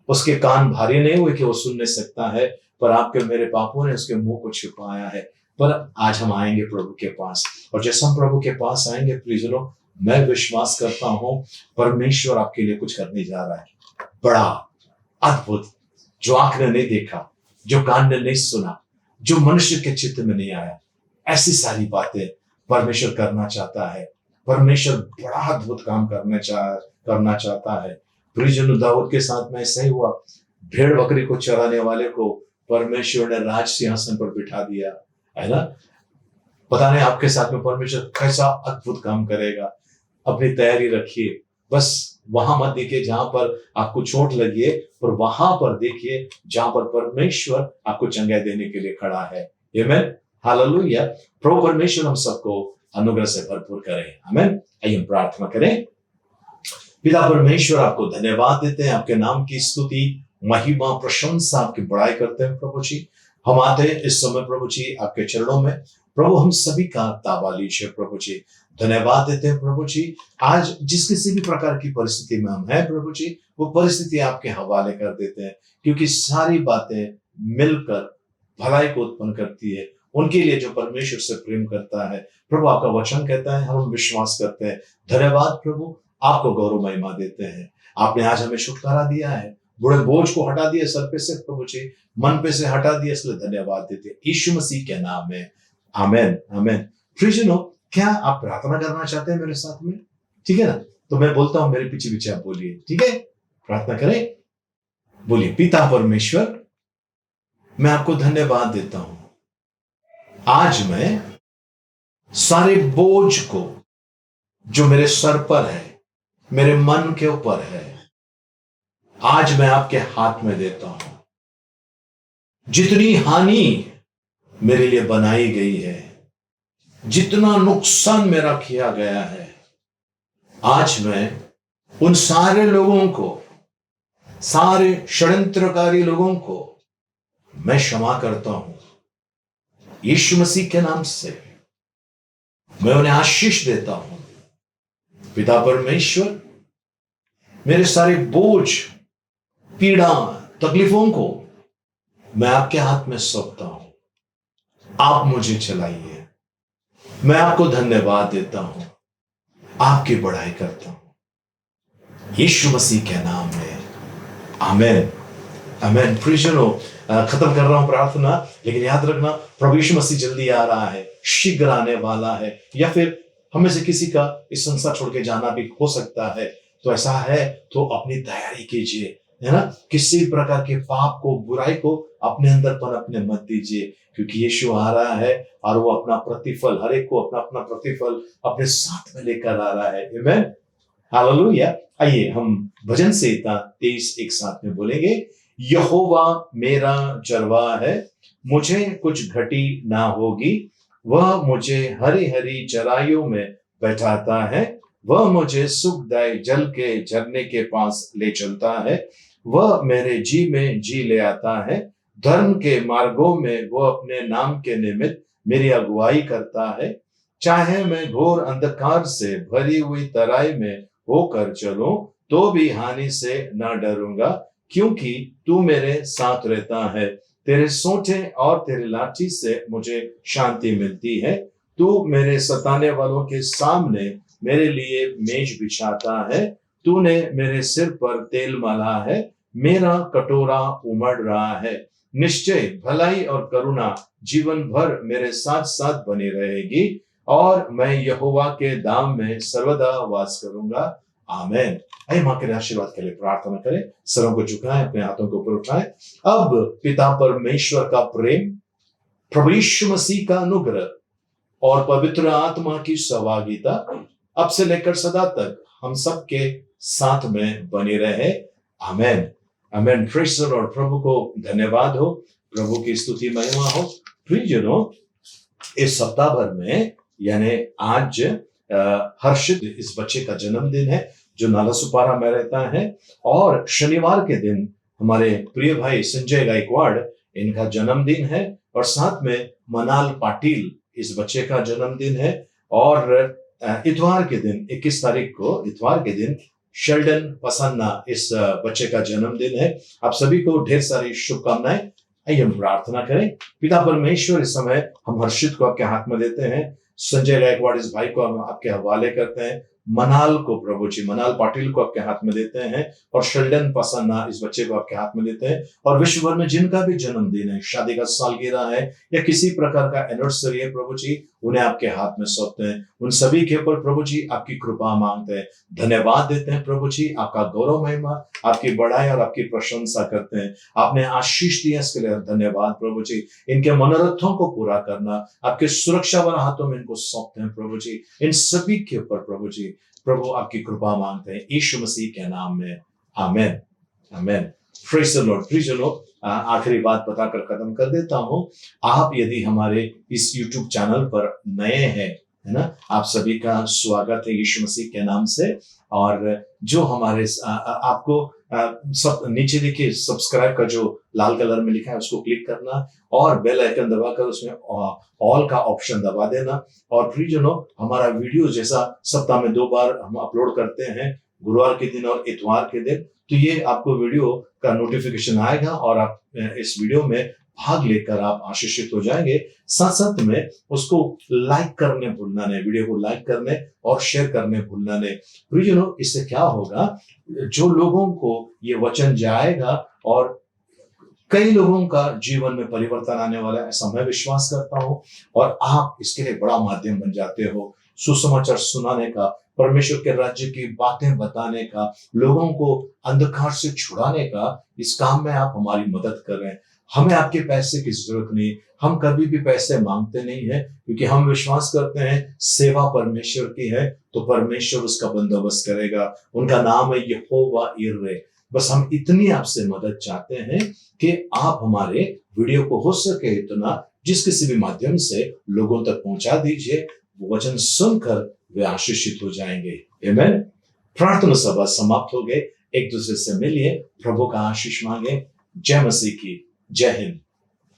उसके कान भारी नहीं हुए कि वो सुन नहीं सकता है, पर आपके मेरे पापों ने उसके मुंह को छिपाया है। पर आज हम आएंगे प्रभु के पास, और जैसे हम प्रभु के पास आएंगे प्रियजनों, मैं विश्वास करता हूं परमेश्वर आपके लिए कुछ करने जा रहा है, बड़ा अद्भुत, जो आंख ने नहीं देखा, जो कान ने नहीं सुना, जो मनुष्य के चित्त में नहीं आया, ऐसी सारी बातें परमेश्वर करना चाहता है। परमेश्वर बड़ा अद्भुत काम करना चाहता है। प्रियजनों, दाऊद के साथ में ऐसा ही हुआ। भेड़ बकरी को चराने वाले को परमेश्वर ने राज सिंहासन पर बिठा दिया, है ना। पता नहीं आपके साथ में परमेश्वर कैसा अद्भुत काम करेगा। अपनी तैयारी रखिए, बस वहां मत देखिए जहां पर आपको चोट लगी है, पर वहां पर देखिए जहां पर परमेश्वर आपको चंगाई देने के लिए खड़ा है। आमीन, हालेलुया। प्रभु परमेश्वर हम सबको अनुग्रह से भरपूर करे। आमीन। आइए हम प्रार्थना करें। पिता परमेश्वर, आपको धन्यवाद देते हैं, आपके नाम की स्तुति, महिमा, प्रशंसा, आपकी बड़ाई करते हैं प्रभु जी। हम आते हैं इस समय प्रभु जी आपके चरणों में। प्रभु, हम सभी का ताबा लीजिए प्रभु जी। धन्यवाद देते हैं प्रभु जी, आज जिस किसी भी प्रकार की परिस्थिति में हम हैं प्रभु जी, वो परिस्थिति आपके हवाले कर देते हैं, क्योंकि सारी बातें मिलकर भलाई को उत्पन्न करती है उनके लिए जो परमेश्वर से प्रेम करता है। प्रभु, आपका वचन कहता है, हम विश्वास करते हैं। धन्यवाद प्रभु, आपको गौरव महिमा देते हैं। आपने आज हमें छुटकारा दिया है, बुरे बोझ को हटा दिया सर पे से प्रभु जी, मन पे से हटा दिया, इसलिए धन्यवाद देते हैं यीशु मसीह के नाम में। आमेन, आमेन। प्रियजनों, क्या आप प्रार्थना करना चाहते हैं मेरे साथ में? ठीक है ना, तो मैं बोलता हूं, मेरे पीछे पीछे आप बोलिए, ठीक है? प्रार्थना करें, बोलिए। पिता परमेश्वर, मैं आपको धन्यवाद देता हूं, आज मैं सारे बोझ को जो मेरे सर पर है, मेरे मन के ऊपर है, आज मैं आपके हाथ में देता हूं। जितनी हानि मेरे लिए बनाई गई है, जितना नुकसान मेरा किया गया है, आज मैं उन सारे लोगों को, सारे षड्यंत्रकारी लोगों को मैं क्षमा करता हूं। यीशु मसीह के नाम से मैं उन्हें आशीष देता हूं। पिता परमेश्वर, मेरे सारे बोझ, पीड़ा, तकलीफों को मैं आपके हाथ में सौंपता हूं। आप मुझे चलाइए। मैं आपको धन्यवाद देता हूं, आपकी बड़ाई करता हूं, यीशु मसीह के नाम में। आमेन, आमेन। प्रियजनों, खत्म कर रहा हूं प्रार्थना, लेकिन याद रखना, प्रभु यीशु मसीह जल्दी आ रहा है, शीघ्र आने वाला है, या फिर हमें से किसी का इस संसार छोड़ के जाना भी हो सकता है। तो ऐसा है तो अपनी तैयारी कीजिए, है ना। किसी प्रकार के पाप को, बुराई को अपने अंदर पनपने मत दीजिए, क्योंकि यीशु आ रहा है और वो अपना प्रतिफल, हर एक को अपना अपना प्रतिफल अपने साथ में लेकर आ रहा है। आमीन, हालेलुया। आइए हम भजन संहिता 23 एक साथ में बोलेंगे। यहोवा मेरा चरवाहा है, मुझे कुछ घटी ना होगी। वह मुझे हरी हरी चराइयों में बैठाता है, वह मुझे सुखदायी जल के झरने के पास ले चलता है। वह मेरे जी में जी ले आता है, धर्म के मार्गों में वो अपने नाम के निमित्त मेरी अगुवाई करता है। चाहे मैं घोर अंधकार से भरी हुई तराई में होकर चलूं, तो भी हानि से न डरूंगा, क्योंकि तू मेरे साथ रहता है। तेरे सोंठे और तेरी लाठी से मुझे शांति मिलती है। तू मेरे सताने वालों के सामने मेरे लिए मेज बिछाता है, तूने मेरे सिर पर तेल माला है, मेरा कटोरा उमड़ रहा है। निश्चय भलाई और करुणा जीवन भर मेरे साथ साथ बनी रहेगी, और मैं यहोवा के धाम में सर्वदा वास करूंगा। आमेन। आइए मां के आशीर्वाद के लिए प्रार्थना करें। सरों को झुकाएं, अपने हाथों को ऊपर उठाएं। अब पिता परमेश्वर का प्रेम, प्रभु यीशु मसीह का अनुग्रह और पवित्र आत्मा की सहभागिता अब से लेकर सदा तक हम सबके साथ में बनी रहे। Amen. Amen. Praise the Lord. प्रभु को धन्यवाद हो, प्रभु की स्तुति महिमा हो। प्रियजनों, इस सप्ताह भर में यानी आज हर्षित इस बच्चे का जन्मदिन है जो नालासोपारा में रहता है, और शनिवार के दिन हमारे प्रिय भाई संजय गायकवाड़ इनका जन्मदिन है, और साथ में मनाल पाटिल इस बच्चे का जन्मदिन है। और इतवार के दिन 21 तारीख को इतवार के दिन शेल्डन पसन्ना इस बच्चे का जन्मदिन है। आप सभी को ढेर सारी शुभकामनाएं। आइए हम प्रार्थना करें। पिता परमेश्वर, इस समय हम हर्षित को आपके हाथ में देते हैं, संजय गायकवाड़ इस भाई को हम आपके हवाले करते हैं, मनाल को प्रभु जी, मनाल पाटिल को आपके हाथ में देते हैं, और शेल्डन पसन्ना इस बच्चे को आपके हाथ में देते हैं। और विश्व भर में जिनका भी जन्मदिन है, शादी का सालगिरह है या किसी प्रकार का एनिवर्सरी है, प्रभु जी उन्हें आपके हाथ में सौंपते हैं। उन सभी के ऊपर प्रभु जी आपकी कृपा मांगते हैं, धन्यवाद देते हैं प्रभु जी। आपका गौरव महिमा, आपकी बड़ाई और आपकी प्रशंसा करते हैं। आपने आशीष दिया, इसके लिए धन्यवाद प्रभु जी। इनके मनोरथों को पूरा करना आपके सुरक्षा वाले हाथों में इनको सौंपते हैं प्रभु जी। इन सभी के ऊपर प्रभु जी, प्रभु आपकी कृपा मांगते हैं यीशु मसीह के नाम में। Amen. Amen. Praise the Lord. Please लोग, आखिरी बात बताकर खत्म कर देता हूं। आप यदि हमारे इस YouTube चैनल पर नए हैं, है ना, आप सभी का स्वागत है यीशु मसीह के नाम से। और जो हमारे आपको सब नीचे देखिए सब्सक्राइब का जो लाल कलर में लिखा है उसको क्लिक करना, और बेल आइकन दबाकर उसमें ऑल का ऑप्शन दबा देना। और फिर जो हमारा वीडियो जैसा सप्ताह में 2 बार हम अपलोड करते हैं, गुरुवार के दिन और इतवार के दिन, तो ये आपको वीडियो का नोटिफिकेशन आएगा और आप इस वीडियो में भाग लेकर आप आशीषित हो जाएंगे। साथ साथ में उसको लाइक करने भूलना नहीं, वीडियो को लाइक करने और शेयर करने भूलना नहीं। प्रियजनों, इससे क्या होगा, जो लोगों को ये वचन जाएगा और कई लोगों का जीवन में परिवर्तन आने वाला है, ऐसा मैं विश्वास करता हूं। और आप इसके लिए बड़ा माध्यम बन जाते हो, सुसमाचार सुनाने का, परमेश्वर के राज्य की बातें बताने का, लोगों को अंधकार से छुड़ाने का। इस काम में आप हमारी मदद कर रहे हैं। हमें आपके पैसे की जरूरत नहीं, हम कभी भी पैसे मांगते नहीं है, क्योंकि हम विश्वास करते हैं सेवा परमेश्वर की है तो परमेश्वर उसका बंदोबस्त करेगा। उनका नाम है यहोवा यिर्रे। बस हम इतनी आपसे मदद चाहते हैं कि आप हमारे वीडियो को हो सके इतना जिस किसी भी माध्यम से लोगों तक पहुंचा दीजिए, वो वचन सुनकर वे आशीषित हो जाएंगे। आमीन। प्रार्थना सभा समाप्त हो गए। एक दूसरे से मिलिए, प्रभु का आशीष मांगे। जय मसीह की। जय हिंद।